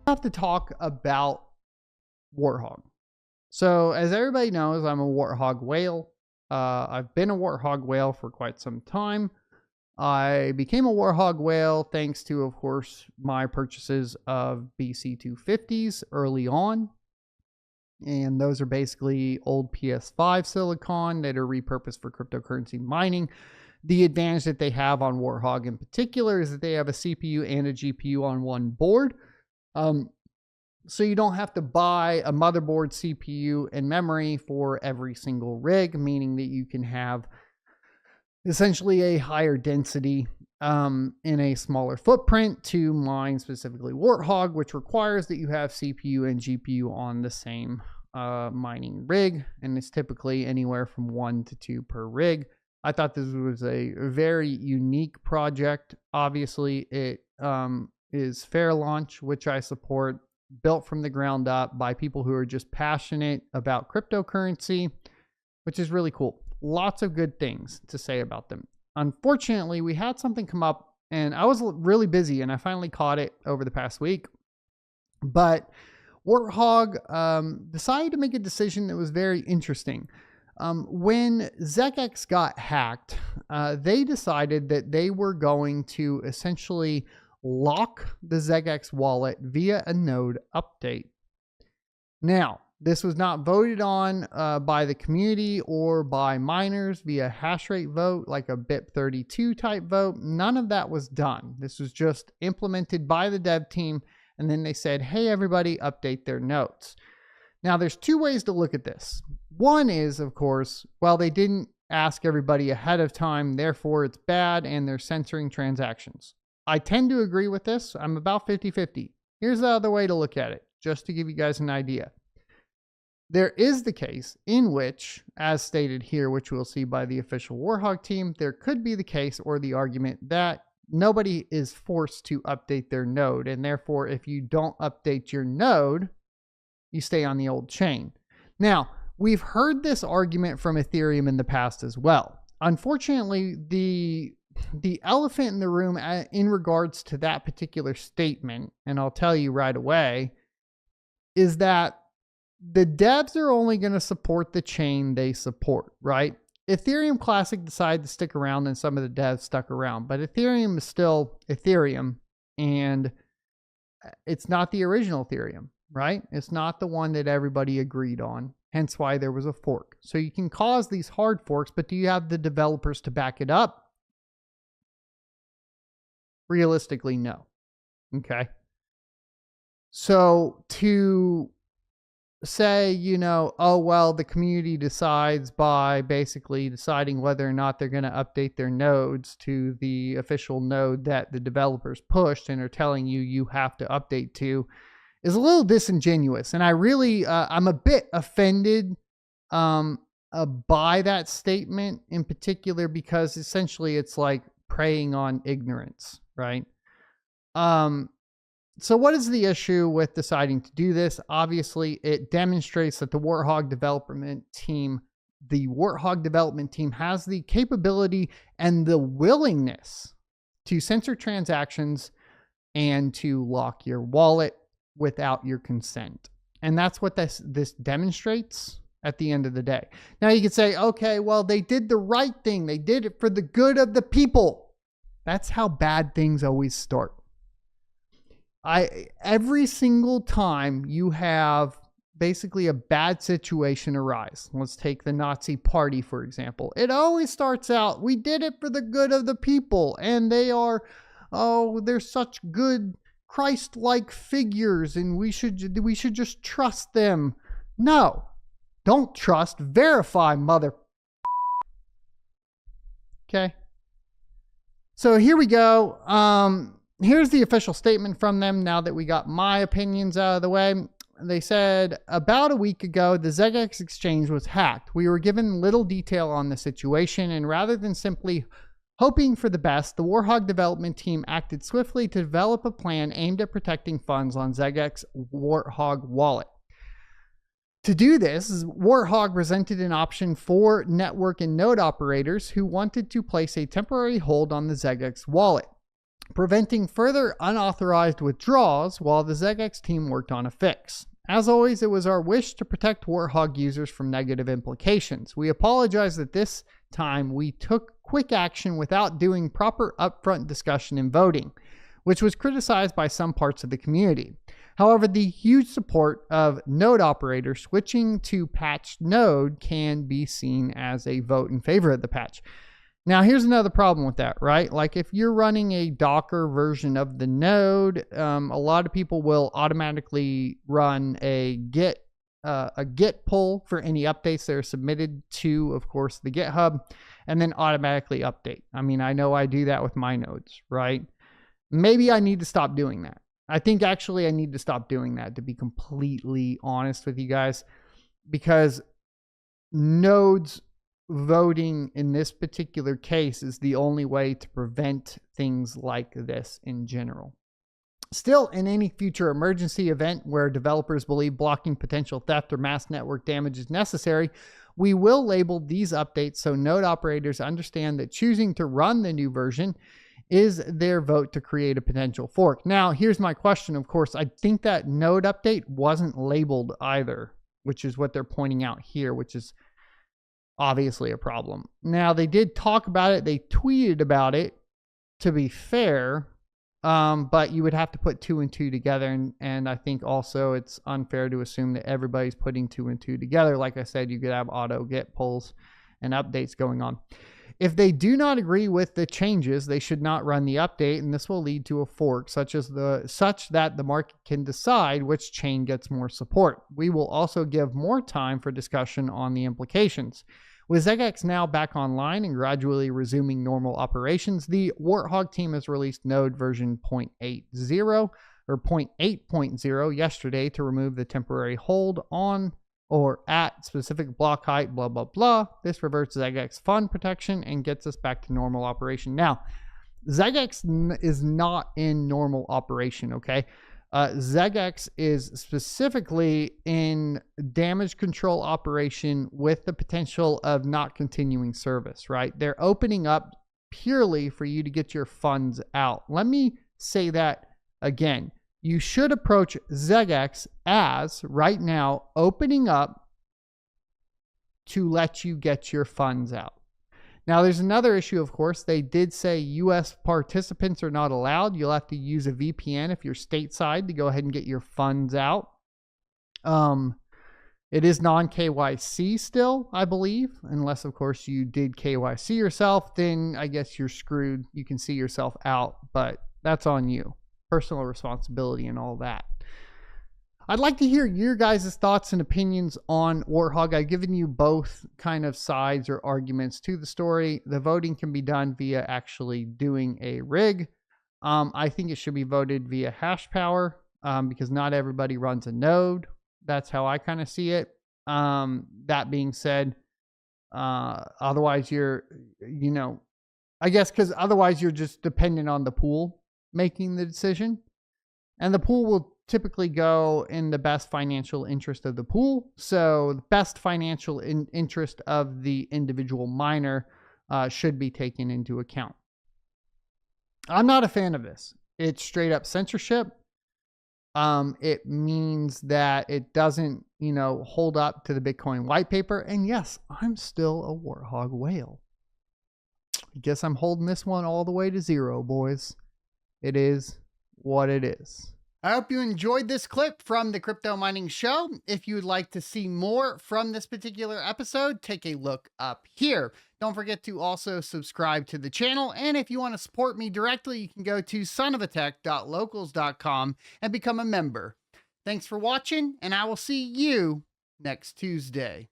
have to talk about Warthog. So as everybody knows, I'm a Warthog whale. I've been a Warthog whale for quite some time. I became a Warthog whale thanks to, of course, my purchases of BC250s early on. And those are basically old PS5 silicon that are repurposed for cryptocurrency mining. The advantage that they have on Warthog in particular is that they have a CPU and a GPU on one board. So you don't have to buy a motherboard, CPU, and memory for every single rig, meaning that you can have essentially a higher density in a smaller footprint to mine specifically Warthog, which requires that you have CPU and GPU on the same mining rig, and it's typically anywhere from 1 to 2 per rig. I thought this was a very unique project. Obviously, it is fair launch, which I support, built from the ground up by people who are just passionate about cryptocurrency, which is really cool. Lots of good things to say about them. Unfortunately, we had something come up and I was really busy and I finally caught it over the past week. But Warthog decided to make a decision that was very interesting. When ZEGX got hacked, they decided that they were going to essentially lock the ZEGX wallet via a node update. Now, this was not voted on by the community or by miners via hash rate vote, like a BIP32 type vote. None of that was done. This was just implemented by the dev team, and then they said, hey, everybody, update their nodes. Now, there's two ways to look at this. One is, of course, well, they didn't ask everybody ahead of time, therefore it's bad, and they're censoring transactions. I tend to agree with this. I'm about 50-50. Here's the other way to look at it, just to give you guys an idea. There is the case in which, as stated here, which we'll see by the official Warthog team, there could be the case or the argument that nobody is forced to update their node, and therefore if you don't update your node, you stay on the old chain. Now, we've heard this argument from Ethereum in the past as well. Unfortunately, the elephant in the room in regards to that particular statement, and I'll tell you right away, is that the devs are only going to support the chain they support, right? Ethereum Classic decided to stick around and some of the devs stuck around, but Ethereum is still Ethereum and it's not the original Ethereum, right? It's not the one that everybody agreed on, hence why there was a fork. So you can cause these hard forks, but do you have the developers to back it up? Realistically, no. Okay. So to say, you know, oh, well, the community decides by basically deciding whether or not they're going to update their nodes to the official node that the developers pushed and are telling you you have to update to is a little disingenuous. And I really, I'm a bit offended by that statement in particular, because essentially it's like preying on ignorance, right? So what is the issue with deciding to do this? Obviously, it demonstrates that the Warthog development team has the capability and the willingness to censor transactions and to lock your wallet without your consent. And that's what this demonstrates at the end of the day. Now you could say, okay, well, they did the right thing. They did it for the good of the people. That's how bad things always start. Every single time you have basically a bad situation arise, let's take the Nazi party, for example. It always starts out, we did it for the good of the people, and they are, oh, they're such good Christ-like figures, and we should just trust them. No, don't trust, verify, mother. Okay. So here we go. Here's the official statement from them now that we got my opinions out of the way. They said, about a week ago, the ZEGX exchange was hacked. We were given little detail on the situation, and rather than simply hoping for the best, the Warthog development team acted swiftly to develop a plan aimed at protecting funds on ZEGX Warthog wallet. To do this, Warthog presented an option for network and node operators who wanted to place a temporary hold on the ZEGX wallet. preventing further unauthorized withdrawals while the ZEGX team worked on a fix. As always, it was our wish to protect Warthog users from negative implications. We apologize that this time we took quick action without doing proper upfront discussion and voting, which was criticized by some parts of the community. However, the huge support of node operators switching to patched node can be seen as a vote in favor of the patch. Now, here's another problem with that, right? Like if you're running a Docker version of the node, a lot of people will automatically run a git pull for any updates that are submitted to, of course, the GitHub, and then automatically update. I mean, I know I do that with my nodes, right? Maybe I need to stop doing that. I think actually I need to stop doing that, to be completely honest with you guys, because nodes voting in this particular case is the only way to prevent things like this in general. Still, in any future emergency event where developers believe blocking potential theft or mass network damage is necessary, we will label these updates so node operators understand that choosing to run the new version is their vote to create a potential fork. Now, here's my question. Of course, I think that node update wasn't labeled either, which is what they're pointing out here, which is obviously a problem. Now, they did talk about it. They tweeted about it, to be fair, but you would have to put 2 and 2 together. And I think also it's unfair to assume that everybody's putting 2 and 2 together. Like I said, you could have auto get pulls and updates going on. If they do not agree with the changes, they should not run the update, and this will lead to a fork such that the market can decide which chain gets more support. We will also give more time for discussion on the implications. With ZEGX now back online and gradually resuming normal operations, the Warthog team has released node version 0.80 or 0.8.0 yesterday to remove the temporary hold on or at specific block height, blah, blah, blah. This reverts ZEGX fund protection and gets us back to normal operation. Now, ZEGX is not in normal operation, okay? ZEGX is specifically in damage control operation with the potential of not continuing service, right? They're opening up purely for you to get your funds out. Let me say that again. You should approach ZEGX as, right now, opening up to let you get your funds out. Now, there's another issue, of course. They did say U.S. participants are not allowed. You'll have to use a VPN if you're stateside to go ahead and get your funds out. It is non-KYC still, I believe, unless, of course, you did KYC yourself. Then I guess you're screwed. You can see yourself out, but that's on you. Personal responsibility and all that. I'd like to hear your guys' thoughts and opinions on Warthog. I've given you both kind of sides or arguments to the story. The voting can be done via actually doing a rig. I think it should be voted via hash power because not everybody runs a node. That's how I kind of see it. That being said, otherwise you're, I guess because otherwise you're just dependent on the pool making the decision, and the pool will typically go in the best financial interest of the pool. So the best financial interest of the individual miner should be taken into account. I'm not a fan of this. It's straight up censorship. It means that it doesn't, hold up to the Bitcoin white paper. And yes, I'm still a Warthog whale. I guess I'm holding this one all the way to 0, boys. It is what it is. I hope you enjoyed this clip from the Crypto Mining Show. If you would like to see more from this particular episode, take a look up here. Don't forget to also subscribe to the channel. And if you want to support me directly, you can go to sonofatech.locals.com and become a member. Thanks for watching, and I will see you next Tuesday.